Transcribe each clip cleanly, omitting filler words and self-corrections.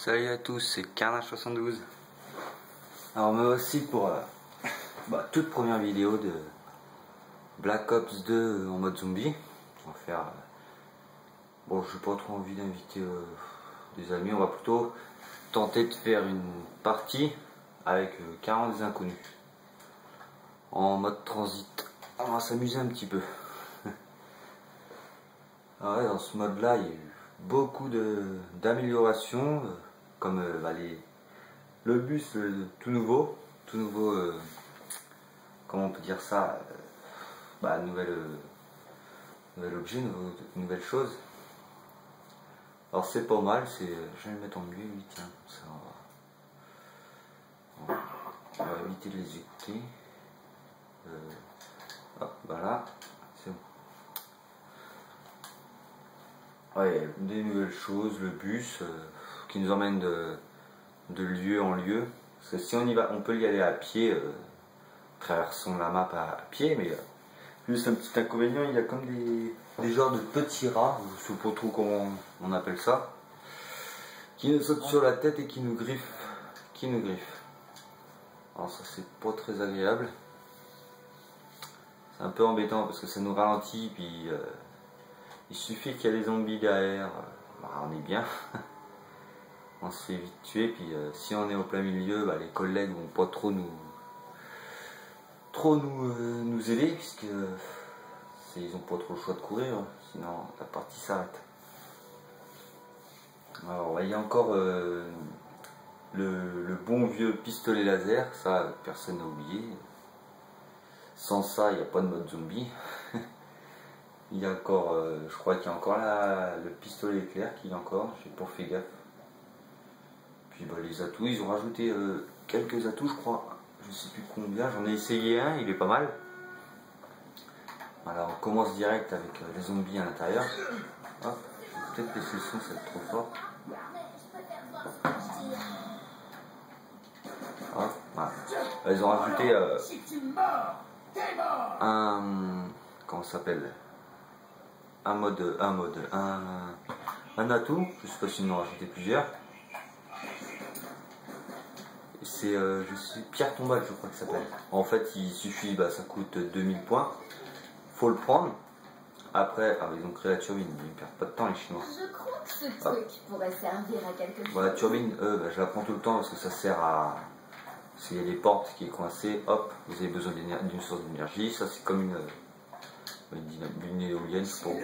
Salut à tous, c'est Carnage72. Alors me voici pour toute première vidéo de Black Ops 2 en mode zombie. On va faire... bon, j'ai pas trop envie d'inviter des amis, on va plutôt tenter de faire une partie avec 40 inconnus. En mode transit. On va s'amuser un petit peu. Alors ouais, dans ce mode là, il y a eu beaucoup d'améliorations, comme le bus tout nouveau, comment on peut dire ça, nouvel objet, nouvelle chose. Alors c'est pas mal, je vais le mettre en mieux, lui, tiens, comme ça on va éviter de les écouter. Hop, voilà, c'est bon. Ouais, des nouvelles choses, le bus qui nous emmène de lieu en lieu. Parce que si on y va, on peut y aller à pied, traversons la map à pied, mais juste un petit inconvénient, il y a comme des genres de petits rats, je ne sais pas trop comment on appelle ça, qui nous sautent sur la tête et qui nous griffent. Alors ça c'est pas très agréable. C'est un peu embêtant parce que ça nous ralentit, puis il suffit qu'il y ait des zombies derrière, on est bien. On se fait vite tuer, puis si on est au plein milieu, les collègues vont pas trop nous aider, puisque ils ont pas trop le choix de courir, sinon la partie s'arrête. Alors il y a encore le bon vieux pistolet laser, ça personne n'a oublié. Sans ça, il n'y a pas de mode zombie. Il y a encore, je crois qu'il y a encore le pistolet éclair qui est encore, j'ai pas fait gaffe. Puis les atouts, ils ont rajouté quelques atouts, je crois, je sais plus combien, j'en ai essayé un, il est pas mal. Alors on commence direct avec les zombies à l'intérieur. Hop, peut-être laisser le son, ça va être trop fort. Hop, voilà. Ils ont rajouté comment ça s'appelle, un atout, je sais pas s'ils en ont rajouté plusieurs. C'est pierre tombale, je crois que ça s'appelle. En fait, il suffit, ça coûte 2000 points. Faut le prendre. Après, ils ont créé la turbine, ils ne perdent pas de temps les Chinois. Je crois que ce truc pourrait servir à quelque chose. La turbine, je la prends tout le temps parce que ça sert à... s'il y a des portes qui est coincée, hop, vous avez besoin d'une source d'énergie. Ça c'est comme une éolienne pour...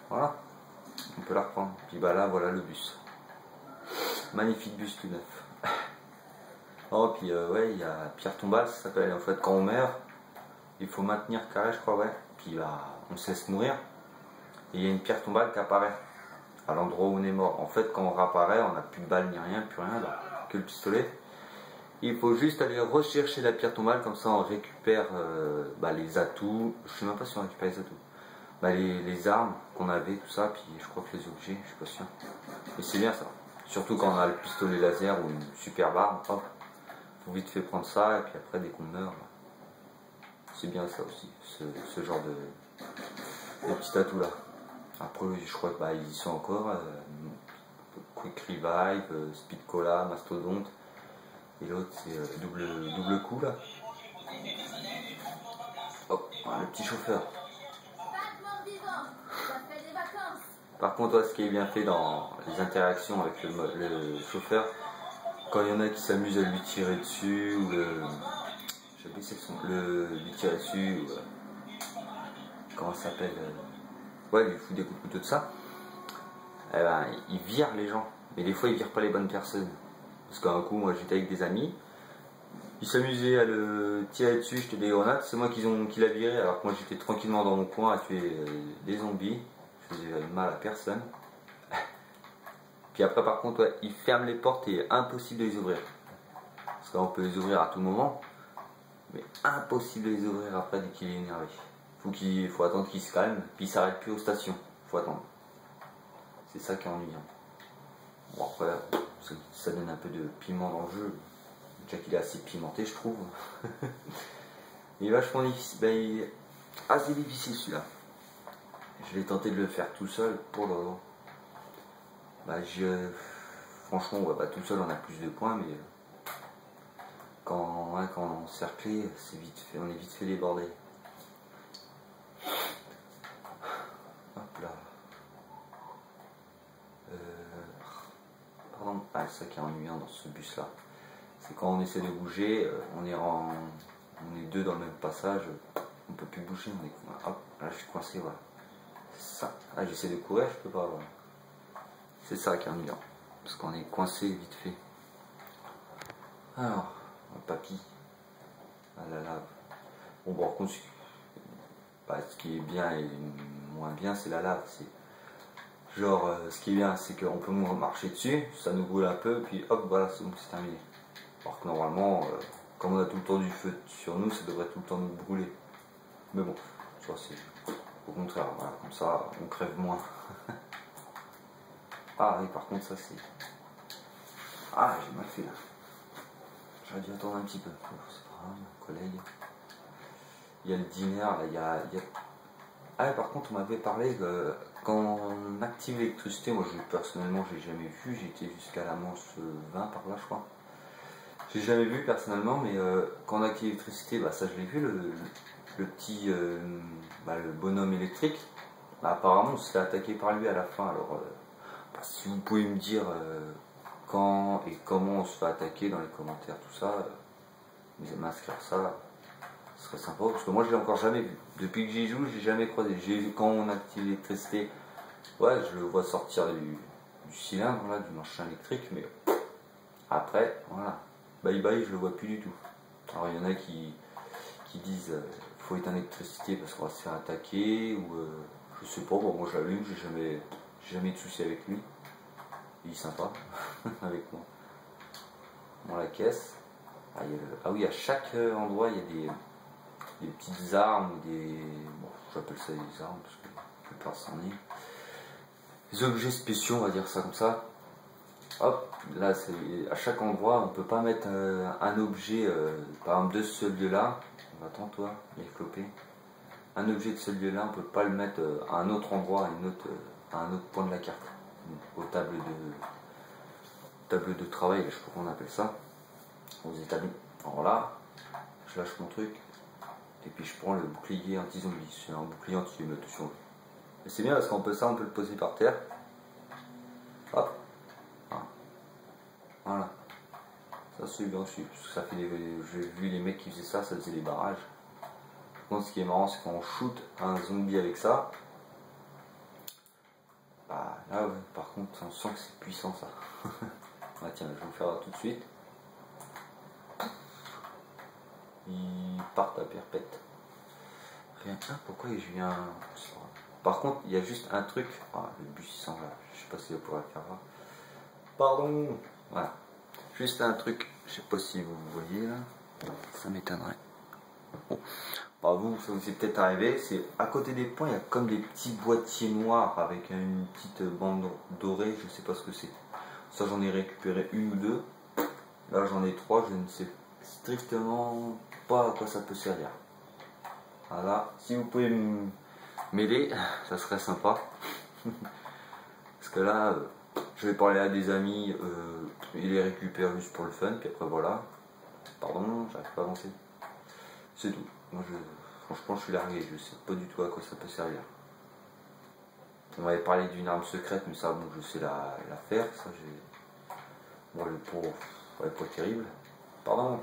Voilà, on peut la reprendre. Puis là, voilà le bus. Magnifique bus tout neuf. Oh, puis ouais, il y a pierre tombale, ça s'appelle. En fait, quand on meurt, il faut maintenir carré, je crois, ouais. Puis on cesse de mourir. Et il y a une pierre tombale qui apparaît à l'endroit où on est mort. En fait, quand on réapparaît, on n'a plus de balles ni rien, plus rien, que le pistolet. Il faut juste aller rechercher la pierre tombale, comme ça on récupère les atouts. Je sais même pas si on récupère les atouts. Les armes qu'on avait, tout ça, puis je crois que les objets, je suis pas sûr. Et c'est bien ça. Surtout quand on a le pistolet laser ou une superbe arme, hop, faut vite fait prendre ça, et puis après dès qu'on meurt, c'est bien ça aussi, ce genre de petits atouts là. Après je crois qu'ils y sont encore, Quick Revive, Speed Cola, Mastodonte, et l'autre c'est double coup là. Hop, le petit chauffeur. Par contre, ce qui est bien fait dans les interactions avec le chauffeur, quand il y en a qui s'amusent à lui tirer dessus, ou je sais plus c'est lui tirer dessus, ou comment ça s'appelle, ouais, lui fout des coups de couteau de ça, il vire les gens, mais des fois il vire pas les bonnes personnes. Parce qu'un coup, moi j'étais avec des amis, ils s'amusaient à le tirer dessus, jeter des grenades, c'est moi qui l'a viré, alors que moi j'étais tranquillement dans mon coin à tuer des zombies. Je faisais mal à personne. Puis après par contre, ouais, ils ferment les portes et impossible de les ouvrir. Parce qu'on peut les ouvrir à tout moment, mais impossible de les ouvrir après dès qu'il est énervé. Faut attendre qu'il se calme, puis il s'arrête plus aux stations. Faut attendre. C'est ça qui est ennuyant. Bon après, ça donne un peu de piment dans le jeu. Déjà qu'il est assez pimenté, je trouve. Il est vachement difficile. Assez difficile celui-là. Je vais tenter de le faire tout seul pour le moment. franchement, ouais, bah, tout seul on a plus de points, mais quand on est encerclé, c'est vite fait, on est vite fait débordé. Hop là. Pardon, ah, c'est ça qui est ennuyant dans ce bus là. C'est quand on essaie de bouger, on est deux dans le même passage, on peut plus bouger, hop, là je suis coincé, voilà. C'est ça. Ah, j'essaie de courir, je peux pas. Voilà. C'est ça qui est ennuyant. Parce qu'on est coincé vite fait. Alors, papy. Ah la lave. Bon, par contre, bah, ce qui est bien et moins bien, c'est la lave. Genre, ce qui est bien, c'est qu'on peut marcher dessus, ça nous brûle un peu, puis hop, voilà, c'est bon, c'est terminé. Alors que normalement, comme on a tout le temps du feu sur nous, ça devrait tout le temps nous brûler. Mais bon, tu vois, c'est au contraire, voilà, comme ça, on crève moins. Ah oui, par contre, ça c'est... Ah, j'ai mal fait là. J'aurais dû attendre un petit peu. C'est pas grave, collègue. Il y a le dîner, là, il y a... Ah, par contre, on m'avait parlé que quand on active l'électricité, moi personnellement, j'ai jamais vu. J'ai été jusqu'à la manche 20 par là, je crois. J'ai jamais vu personnellement, mais quand on active l'électricité, bah, ça je l'ai vu, le petit le bonhomme électrique. Bah, apparemment, on se fait attaquer par lui à la fin. Alors, bah, si vous pouvez me dire quand et comment on se fait attaquer dans les commentaires, tout ça, m'inscrire ça, ce serait sympa parce que moi je l'ai encore jamais vu. Depuis que j'y joue, j'ai jamais croisé. Quand on active l'électricité, ouais, je le vois sortir du cylindre, là, du machin électrique, mais après, voilà, bye bye, je le vois plus du tout. Alors il y en a qui disent faut éteindre l'électricité parce qu'on va se faire attaquer, ou je sais pas, bon, moi j'allume, j'ai jamais de soucis avec lui. Il est sympa avec moi. Bon, la caisse. Ah oui, à chaque endroit il y a des petites armes, bon, j'appelle ça des armes parce que la plupart c'en est. Des objets spéciaux, on va dire ça comme ça. Hop, là à chaque endroit on peut pas mettre un objet, par exemple de ce lieu-là. Attends toi, il est clopé. Un objet de ce lieu-là, on peut pas le mettre à un autre endroit, à un autre point de la carte. Aux tables de travail, je sais pas comment on appelle ça. Aux établis. Alors là, je lâche mon truc. Et puis je prends le bouclier anti-zombie. C'est un bouclier anti-mutation. Et c'est bien parce qu'on peut le poser par terre. Hop. Voilà. Ça c'est bien aussi. Parce que ça fait j'ai vu les mecs qui faisaient ça, ça faisait des barrages. Par contre, ce qui est marrant, c'est quand on shoot un zombie avec ça. Bah là, ouais, par contre, on sent que c'est puissant ça. Ah, tiens, je vais vous faire tout de suite. Ils partent à perpète. Rien. Ah, pourquoi je viens. Par contre, il y a juste un truc. Ah, le bus il s'en va. Je sais pas si vous pourrez le faire voir. Pardon. Voilà. Juste un truc. Je sais pas si vous voyez là. Ça m'étonnerait. Bon. Bah, ça vous est peut-être arrivé. C'est à côté des points, il y a comme des petits boîtiers noirs avec une petite bande dorée. Je sais pas ce que c'est. Ça, j'en ai récupéré une ou deux. Là, j'en ai trois. Je ne sais strictement pas à quoi ça peut servir. Voilà, si vous pouvez m'aider, ça serait sympa. Parce que là, je vais parler à des amis, ils les récupèrent juste pour le fun, puis après voilà. Pardon, j'arrive pas à avancer. C'est tout. Moi, franchement, je suis largué, je sais pas du tout à quoi ça peut servir. On m'avait parlé d'une arme secrète, mais ça, bon, je sais la faire. Ça, j'ai. Bon, le pot, ouais, pas terrible. Pardon.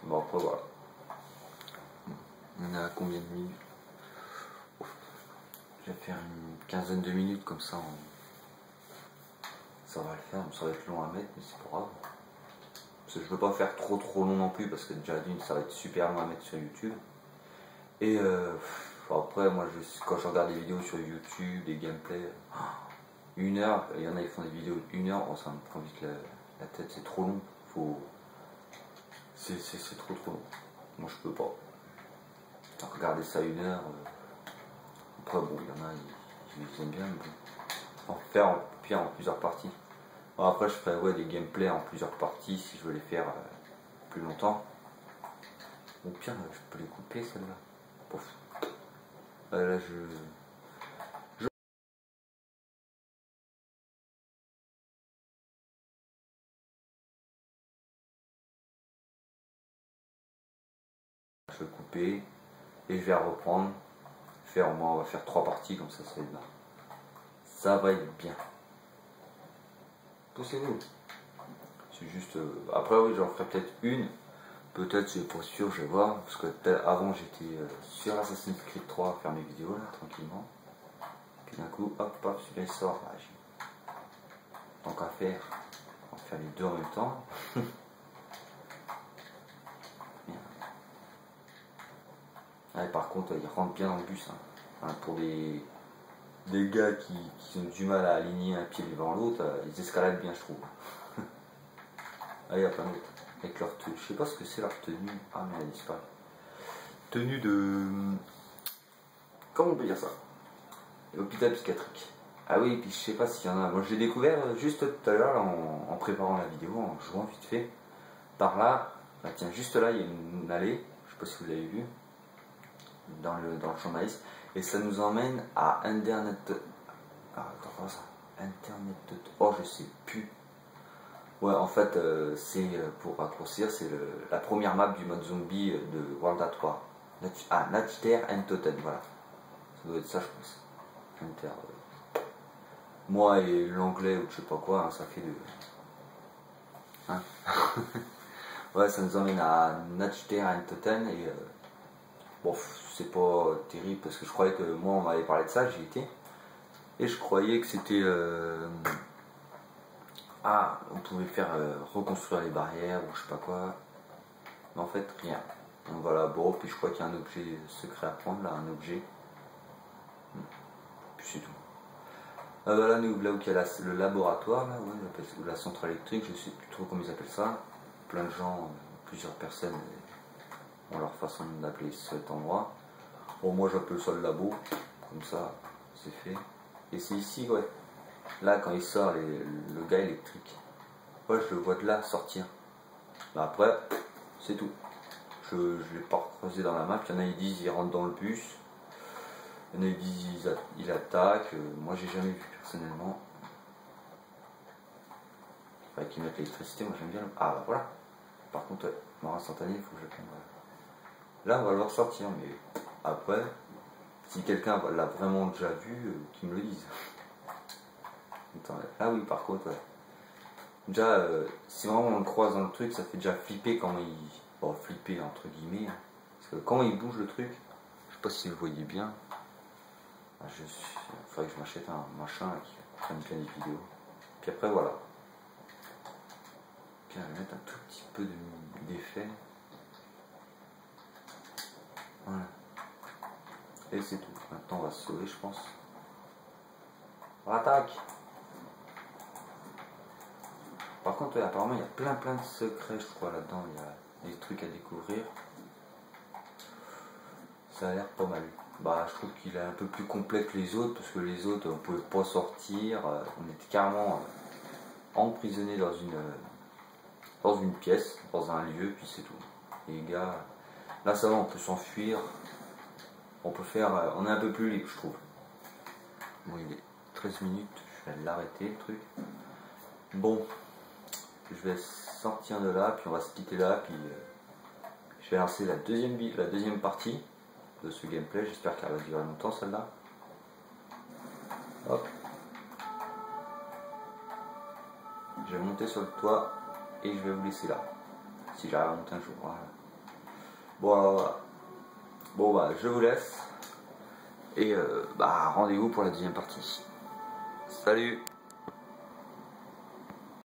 Bon, après, voilà. On a combien de minutes? Je vais faire une quinzaine de minutes comme ça. Ça va le faire. Ça va être long à mettre, mais c'est pas grave. Parce que je veux pas faire trop long non plus, parce que déjà d'une, ça va être super long à mettre sur YouTube. Et après, moi, quand je regarde des vidéos sur YouTube, des gameplays, 1 heure, il y en a qui font des vidéos d'1 heure, oh, ça me prend vite la tête, c'est trop long. C'est trop long. Moi, je peux pas. Regarder ça 1 heure. Après, bon, il y en a, ils aiment bien, mais bon. Faire en pire en plusieurs parties. Bon, après, je ferai des gameplays en plusieurs parties si je veux les faire plus longtemps. Ou pire, je peux les couper celles-là. Là, je couper et je vais reprendre. Au moins on va faire 3 parties comme ça va être bien. Ça va être bien. Poussez-vous. C'est juste. Après oui j'en ferai peut-être une. Peut-être c'est pas sûr, je vais voir. Parce que avant j'étais sur Assassin's Creed 3 à faire mes vidéos là, tranquillement. Puis d'un coup, hop, hop, celui-là il sort. Là, tant qu'à faire, on va faire les deux en même temps. Ouais, par contre, il rentre bien dans le bus. Hein, pour des gars qui ont du mal à aligner un pied devant l'autre, ils escaladent bien, je trouve. Ah, il y a plein d'autres. Avec leur tenue. Je sais pas ce que c'est leur tenue. Ah, mais elle a disparu. Tenue de. Comment on peut dire ça? L'hôpital psychiatrique. Ah oui, et puis je sais pas s'il y en a. Moi, je l'ai découvert juste tout à l'heure en préparant la vidéo, en jouant vite fait. Par là, bah, tiens, juste là, il y a une allée. Je sais pas si vous l'avez vu. Dans le champ maïs, et ça nous emmène à Internet. Ah, attends, ça. Internet. Oh, je sais plus. Ouais, en fait, c'est pour raccourcir, c'est la première map du mode zombie de World at War. Natiter and Totem, voilà. Ça doit être ça, je pense. Moi et l'anglais ou je sais pas quoi, hein, ça fait deux. Hein. Ouais, ça nous emmène à Natiter and Totem et. Bon, c'est pas terrible parce que je croyais que moi on m'avait parlé de ça, j'y étais. Et je croyais que c'était. Ah, on pouvait faire reconstruire les barrières ou je sais pas quoi. Mais en fait, rien. Donc voilà, bon, puis je crois qu'il y a un objet secret à prendre là, un objet. Puis c'est tout. Là où il y a le laboratoire, là, ouais, ou la centrale électrique, je sais plus trop comment ils appellent ça. Plein de gens, plusieurs personnes ont leur façon d'appeler cet endroit. Bon, moi j'appelle ça le labo, comme ça c'est fait. Et c'est ici, ouais. Là, quand il sort, le gars électrique, ouais, je le vois de là sortir. Mais après, c'est tout. Je ne l'ai pas creusé dans la map. Il y en a qui disent ils rentrent dans le bus. Il y en a qui disent ils attaquent. Moi, j'ai jamais vu personnellement. Il faudrait qu'ils mettent l'électricité. Moi, j'aime bien. Ah, bah voilà. Par contre, ouais, mort instantanée, il faut que je prenne. Là, on va le voir sortir, mais après, si quelqu'un l'a vraiment déjà vu, qu'il me le dise. Attends, là, oui, par contre, ouais. Déjà, si vraiment on le croise dans le truc, ça fait déjà flipper quand il. Bon, flipper entre guillemets. Hein. Parce que quand il bouge le truc, je sais pas si vous le voyez bien. Ah, il faudrait que je m'achète un machin là, qui prenne bien des vidéos. Puis après, voilà. Puis on va mettre un tout petit peu d'effet. Voilà. Et c'est tout. Maintenant, on va se sauver, je pense. On attaque! Par contre, ouais, apparemment, il y a plein de secrets, je crois, là-dedans. Il y a des trucs à découvrir. Ça a l'air pas mal. Bah, je trouve qu'il est un peu plus complet que les autres, parce que les autres, on pouvait pas sortir. On était carrément emprisonné dans une pièce, dans un lieu, puis c'est tout. Les gars, là, ça va, on peut s'enfuir. On peut faire. On est un peu plus libre, je trouve. Bon, il est 13 minutes, je vais l'arrêter, le truc. Bon. Je vais sortir de là, puis on va se quitter là, puis je vais lancer la deuxième partie de ce gameplay. J'espère qu'elle va durer longtemps celle-là. Hop. Je vais monter sur le toit et je vais vous laisser là. Si j'arrive à monter un jour. Voilà. Bon alors voilà. Bon bah je vous laisse. Et bah rendez-vous pour la deuxième partie. Salut!